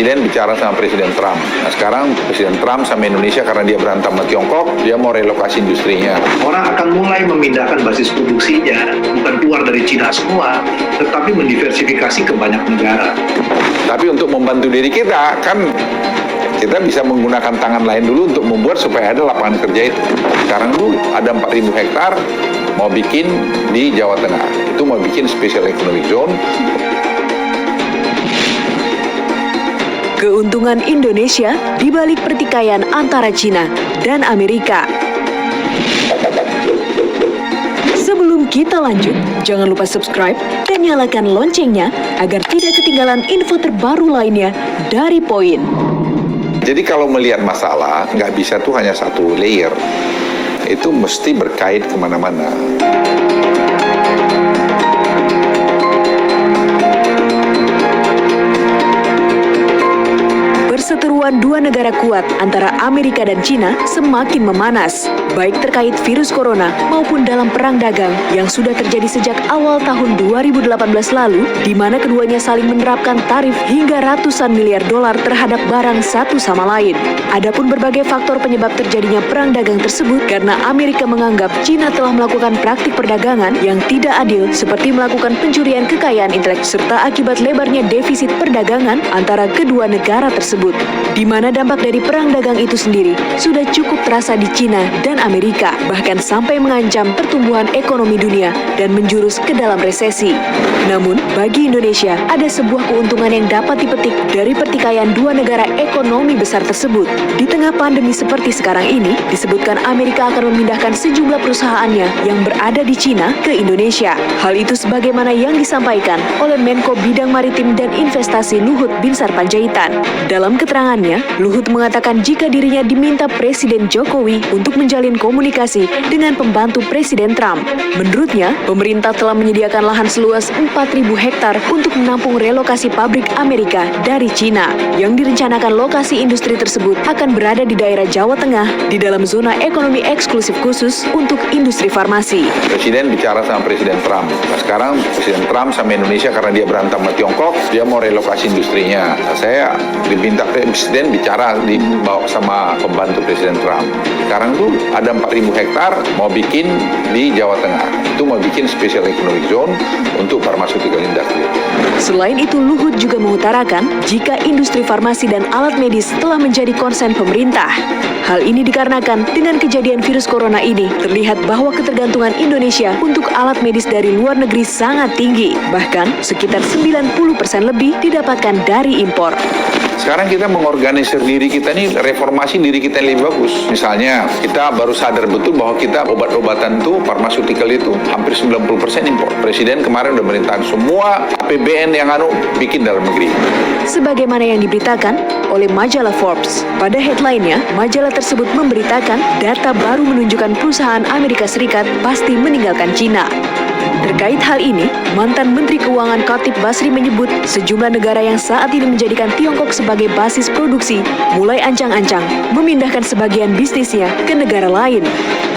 Presiden bicara sama Presiden Trump. Nah sekarang Presiden Trump sama Indonesia karena dia berantem sama Tiongkok, dia mau relokasi industrinya. Orang akan mulai memindahkan basis produksinya, bukan keluar dari Cina semua, tetapi mendiversifikasi ke banyak negara. Tapi untuk membantu diri kita, kan kita bisa menggunakan tangan lain dulu untuk membuat supaya ada lapangan kerja itu. Sekarang dulu ada 4.000 hektar mau bikin di Jawa Tengah. Itu mau bikin special economic zone. Keuntungan Indonesia di balik pertikaian antara Cina dan Amerika. Sebelum kita lanjut, jangan lupa subscribe dan nyalakan loncengnya agar tidak ketinggalan info terbaru lainnya dari Poin. Jadi kalau melihat masalah, nggak bisa tuh hanya satu layer. Itu mesti berkait kemana-mana. Perseteruan dua negara kuat antara Amerika dan Cina semakin memanas, baik terkait virus corona maupun dalam perang dagang yang sudah terjadi sejak awal tahun 2018 lalu, di mana keduanya saling menerapkan tarif hingga ratusan miliar dolar terhadap barang satu sama lain. Adapun berbagai faktor penyebab terjadinya perang dagang tersebut karena Amerika menganggap Cina telah melakukan praktik perdagangan yang tidak adil seperti melakukan pencurian kekayaan intelektual serta akibat lebarnya defisit perdagangan antara kedua negara tersebut, di mana dampak dari perang dagang itu sendiri sudah cukup terasa di Cina dan Amerika, bahkan sampai mengancam pertumbuhan ekonomi dunia dan menjurus ke dalam resesi. Namun, bagi Indonesia, ada sebuah keuntungan yang dapat dipetik dari pertikaian dua negara ekonomi besar tersebut. Di tengah pandemi seperti sekarang ini, disebutkan Amerika akan memindahkan sejumlah perusahaannya yang berada di Cina ke Indonesia. Hal itu sebagaimana yang disampaikan oleh Menko Bidang Maritim dan Investasi Luhut Binsar Panjaitan. Dalam keterangannya, Luhut mengatakan jika dirinya diminta Presiden Jokowi untuk menjalin komunikasi dengan pembantu Presiden Trump. Menurutnya, pemerintah telah menyediakan lahan seluas 4.000 hektar untuk menampung relokasi pabrik Amerika dari Cina. Yang direncanakan lokasi industri tersebut akan berada di daerah Jawa Tengah di dalam zona ekonomi eksklusif khusus untuk industri farmasi. Presiden bicara sama Presiden Trump. Nah sekarang Presiden Trump sama Indonesia karena dia berantem sama Tiongkok, dia mau relokasi industrinya. Nah, saya diminta Presiden bicara dibawa sama pembantu Presiden Trump. Sekarang tuh ada 4.000 hektar mau bikin di Jawa Tengah. Itu mau bikin special economic zone untuk pharmaceutical industry. Selain itu, Luhut juga mengutarakan jika industri farmasi dan alat medis telah menjadi konsen pemerintah. Hal ini dikarenakan dengan kejadian virus corona ini, terlihat bahwa ketergantungan Indonesia untuk alat medis dari luar negeri sangat tinggi. Bahkan, sekitar 90% lebih didapatkan dari impor. Sekarang kita mengorganisir diri kita nih, reformasi diri kita yang lebih bagus. Misalnya, kita baru sadar betul bahwa kita obat-obatan itu, pharmaceutical itu, hampir 90% impor. Presiden kemarin udah merintahkan semua APBN yang bikin dalam negeri. Sebagaimana yang diberitakan oleh majalah Forbes. Pada headline-nya, majalah tersebut memberitakan data baru menunjukkan perusahaan Amerika Serikat pasti meninggalkan Cina. Terkait hal ini, mantan Menteri Keuangan Khatib Basri menyebut sejumlah negara yang saat ini menjadikan Tiongkok sebagai basis produksi mulai ancang-ancang memindahkan sebagian bisnisnya ke negara lain.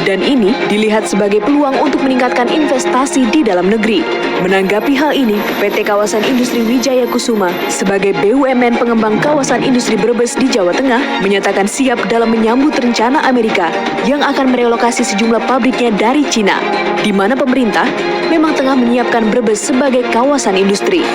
Dan ini dilihat sebagai peluang untuk meningkatkan investasi di dalam negeri. Menanggapi hal ini, PT Kawasan Industri Wijaya Kusuma sebagai BUMN pengembang kawasan industri Brebes di Jawa Tengah menyatakan siap dalam menyambut rencana Amerika yang akan merelokasi sejumlah pabriknya dari Cina, di mana pemerintah memang tengah menyiapkan Brebes sebagai kawasan industri.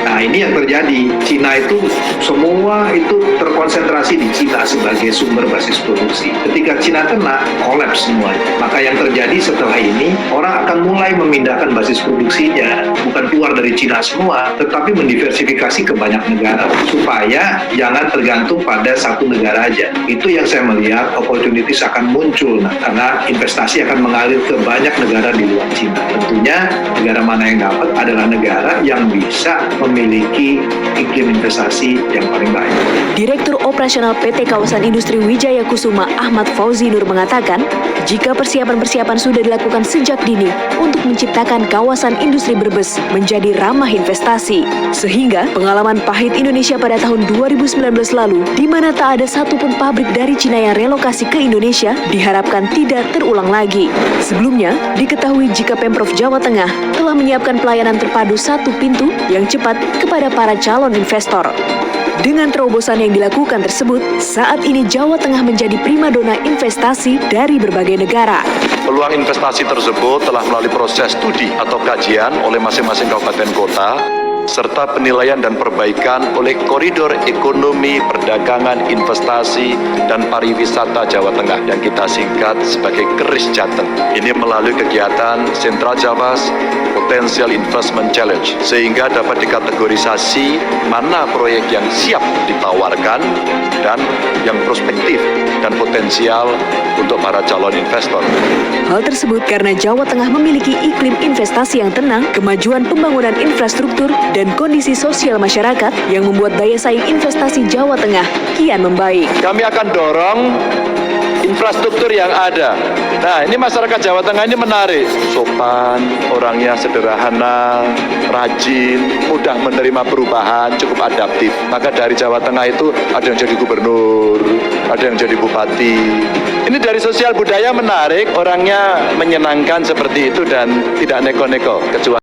Nah ini yang terjadi, Cina itu semua itu terkonsentrasi di Cina sebagai sumber basis produksi. Ketika Cina kena, kolaps semuanya. Maka yang terjadi setelah ini, orang akan mulai memindahkan basis produksinya, bukan keluar dari Cina semua, tetapi mendiversifikasi ke banyak negara, supaya jangan tergantung pada satu negara aja. Itu yang saya melihat opportunities akan muncul, karena investasi akan mengalir ke banyak negara di luar Cina. Tentunya negara mana yang dapat adalah negara yang bisa memiliki iklim investasi yang paling baik. Direktur Operasional PT Kawasan Industri Wijaya Kusuma Ahmad Fauzi Nur mengatakan, jika persiapan-persiapan sudah dilakukan sejak dini untuk menciptakan kawasan industri Brebes menjadi ramah investasi, sehingga pengalaman pahit Indonesia pada tahun 2019 lalu, di mana tak ada satupun pabrik dari Cina yang relokasi ke Indonesia, diharapkan tidak terulang lagi. Sebelumnya, diketahui jika Pemprov Jawa Tengah telah menyiapkan pelayanan terpadu satu pintu yang cepat kepada para calon investor. Dengan terobosan yang dilakukan tersebut, saat ini Jawa Tengah menjadi primadona investasi dari berbagai negara. Peluang investasi tersebut telah melalui proses studi atau kajian oleh masing-masing kabupaten kota, serta penilaian dan perbaikan oleh Koridor Ekonomi, Perdagangan, Investasi, dan Pariwisata Jawa Tengah yang kita singkat sebagai KERIS Jateng. Ini melalui kegiatan Central Java's Potential Investment Challenge, sehingga dapat dikategorisasi mana proyek yang siap ditawarkan dan yang prospektif dan potensial untuk para calon investor. Hal tersebut karena Jawa Tengah memiliki iklim investasi yang tenang, kemajuan pembangunan infrastruktur, dan kondisi sosial masyarakat yang membuat daya saing investasi Jawa Tengah kian membaik. Kami akan dorong infrastruktur yang ada. Nah, ini masyarakat Jawa Tengah ini menarik. Sopan, orangnya sederhana, rajin, mudah menerima perubahan, cukup adaptif. Maka dari Jawa Tengah itu ada yang jadi gubernur, ada yang jadi bupati. Ini dari sosial budaya menarik, orangnya menyenangkan seperti itu dan tidak neko-neko.